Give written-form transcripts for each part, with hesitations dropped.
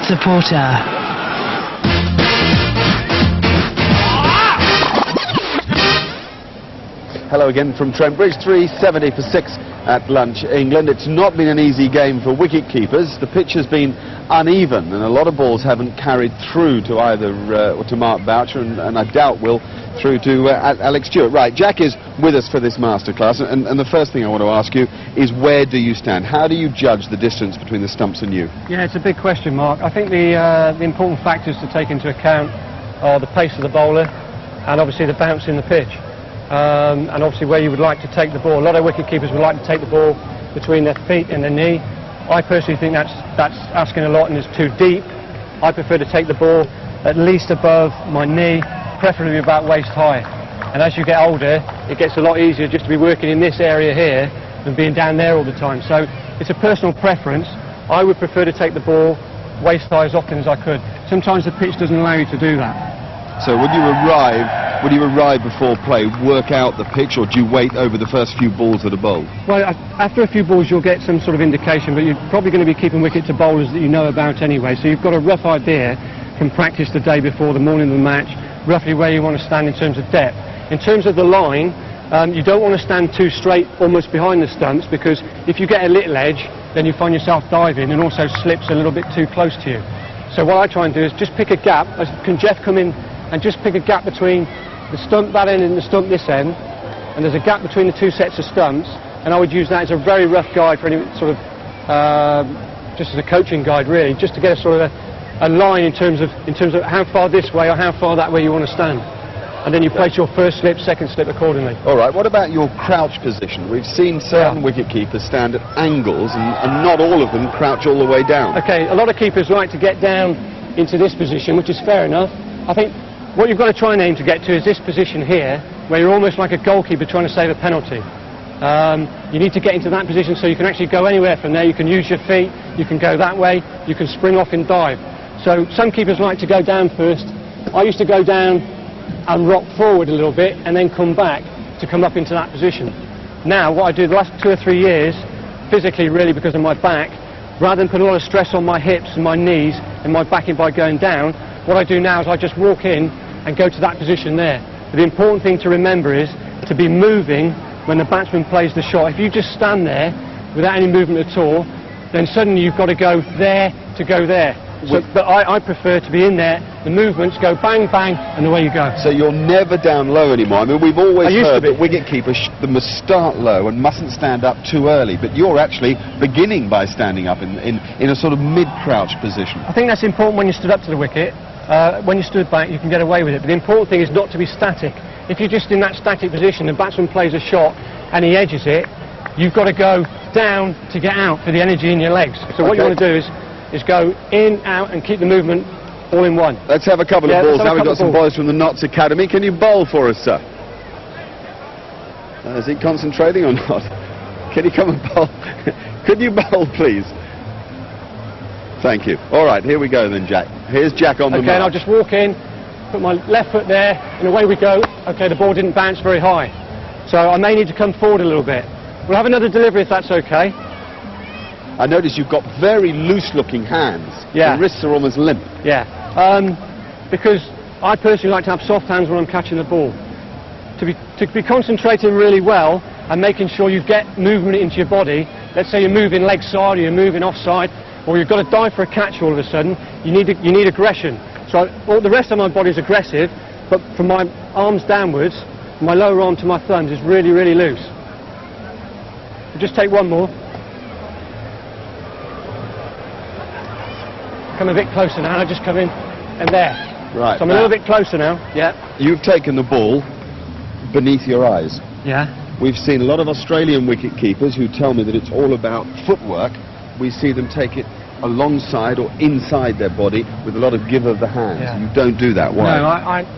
supporter. Hello again from Trent Bridge, 370 for 6 at lunch, England. It's not been an easy game for wicket keepers. The pitch has been uneven and a lot of balls haven't carried through to either to Mark Boucher and I doubt will through to Alex Stewart. Right, Jack is with us for this masterclass and the first thing I want to ask you is where do you stand? How do you judge the distance between the stumps and you? Yeah, it's a big question, Mark. I think the important factors to take into account are the pace of the bowler and obviously the bounce in the pitch. And obviously where you would like to take the ball. A lot of wicket keepers would like to take the ball between their feet and their knee. I personally think that's asking a lot and is too deep. I prefer to take the ball at least above my knee, preferably about waist high. And as you get older, it gets a lot easier just to be working in this area here than being down there all the time. So it's a personal preference. I would prefer to take the ball waist high as often as I could. Sometimes the pitch doesn't allow you to do that. So when you arrive before play, work out the pitch, or do you wait over the first few balls that are bowled? Well, after a few balls you'll get some sort of indication, but you're probably going to be keeping wicket to bowlers that you know about anyway, so you've got a rough idea from practice the day before, the morning of the match, roughly where you want to stand in terms of depth. In terms of the line, you don't want to stand too straight almost behind the stumps, because if you get a little edge, then you find yourself diving and also slips a little bit too close to you. So what I try and do is just pick a gap. Can Jeff come in and just pick a gap between the stump that end and the stump this end, and there's a gap between the two sets of stumps, and I would use that as a very rough guide for any sort of just as a coaching guide really, just to get a sort of a line in terms of how far this way or how far that way you want to stand, and then you place your first slip, second slip accordingly. All right, what about your crouch position? We've seen certain wicket keepers stand at angles and not all of them crouch all the way down. Okay, a lot of keepers like to get down into this position, which is fair enough. I think what you've got to try and aim to get to is this position here, where you're almost like a goalkeeper trying to save a penalty. You need to get into that position so you can actually go anywhere from there. You can use your feet, you can go that way, you can spring off and dive. So some keepers like to go down first. I used to go down and rock forward a little bit and then come back to come up into that position. Now what I do the last 2 or 3 years, physically really because of my back, rather than put a lot of stress on my hips and my knees and my backing by going down, what I do now is I just walk in and go to that position there. But the important thing to remember is to be moving when the batsman plays the shot. If you just stand there without any movement at all, then suddenly you've got to go there to go there. So, but I prefer to be in there, the movements go bang bang and away you go. So you're never down low anymore. I mean, we've always heard that wicket keepers must start low and mustn't stand up too early, but you're actually beginning by standing up in a sort of mid-crouch position. I think that's important when you stood up to the wicket. When you stood back you can get away with it, but the important thing is not to be static. If you're just in that static position, the batsman plays a shot and he edges it, you've got to go down to get out for the energy in your legs. So what you want to do is go in, out and keep the movement all in one. Let's have a couple of balls. Now we've got some boys from the Notts Academy. Can you bowl for us, sir? Is he concentrating or not? Can you come and bowl? Could you bowl, please? Thank you. All right, here we go then, Jack. Here's Jack on the mark. Okay, and I'll just walk in, put my left foot there, and away we go. Okay, the ball didn't bounce very high, so I may need to come forward a little bit. We'll have another delivery if that's okay. I notice you've got very loose-looking hands. Yeah. Your wrists are almost limp. Yeah, because I personally like to have soft hands when I'm catching the ball. To be concentrating really well and making sure you get movement into your body. Let's say you're moving leg side or you're moving offside, or you've got to dive for a catch all of a sudden, you need aggression. So all the rest of my body is aggressive, but from my arms downwards, my lower arm to my thumbs is really, really loose. We'll just take one more. Come a bit closer now, I'll just come in, and there. Right. So I'm a little bit closer now, yeah. You've taken the ball beneath your eyes. Yeah. We've seen a lot of Australian wicket keepers who tell me that it's all about footwork. We see them take it alongside or inside their body with a lot of give of the hands. Yeah. You don't do that. Why? No,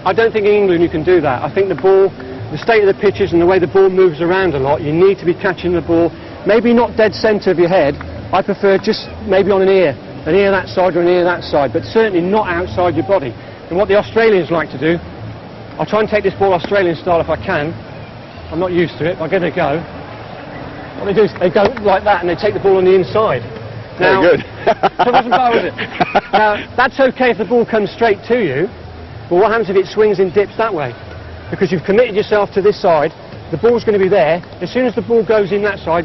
I don't think in England you can do that. I think the ball, the state of the pitches and the way the ball moves around a lot, you need to be catching the ball, maybe not dead centre of your head. I prefer just maybe on an ear that side or an ear that side, but certainly not outside your body. And what the Australians like to do, I'll try and take this ball Australian style if I can. I'm not used to it, but I'll give it a go. What they do is they go like that and they take the ball on the inside. Now, very good. So it wasn't bad, was it? Now, that's okay if the ball comes straight to you, but what happens if it swings and dips that way? Because you've committed yourself to this side, the ball's going to be there. As soon as the ball goes in that side,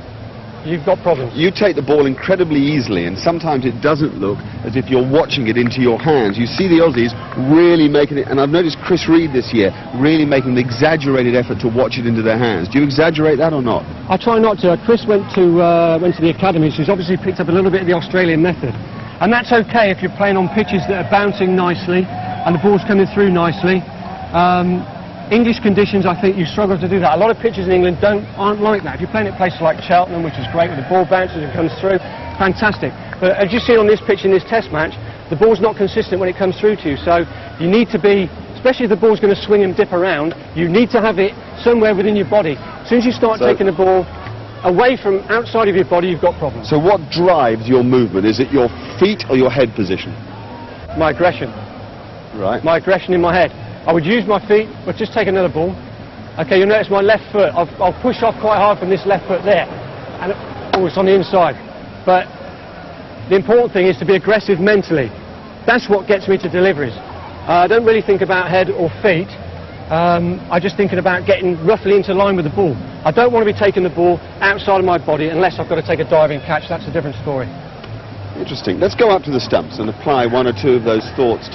you've got problems. You take the ball incredibly easily, and sometimes it doesn't look as if you're watching it into your hands. You see the Aussies really making it, and I've noticed Chris Reed this year really making an exaggerated effort to watch it into their hands. Do you exaggerate that or not? I try not to. Chris went to the academy, so he's obviously picked up a little bit of the Australian method. And that's okay if you're playing on pitches that are bouncing nicely and the ball's coming through nicely. English conditions, I think you struggle to do that. A lot of pitches in England aren't like that. If you're playing at places like Cheltenham, which is great, where the ball bounces and comes through, fantastic. But as you see on this pitch in this test match, the ball's not consistent when it comes through to you. So you need to be, especially if the ball's going to swing and dip around, you need to have it somewhere within your body. As soon as you start taking the ball away from outside of your body, you've got problems. So what drives your movement? Is it your feet or your head position? My aggression. Right. My aggression in my head. I would use my feet, but just take another ball. Okay, you'll notice my left foot, I'll push off quite hard from this left foot there. And it's on the inside. But the important thing is to be aggressive mentally. That's what gets me to deliveries. I don't really think about head or feet. I'm just thinking about getting roughly into line with the ball. I don't want to be taking the ball outside of my body unless I've got to take a diving catch. That's a different story. Interesting. Let's go up to the stumps and apply one or two of those thoughts to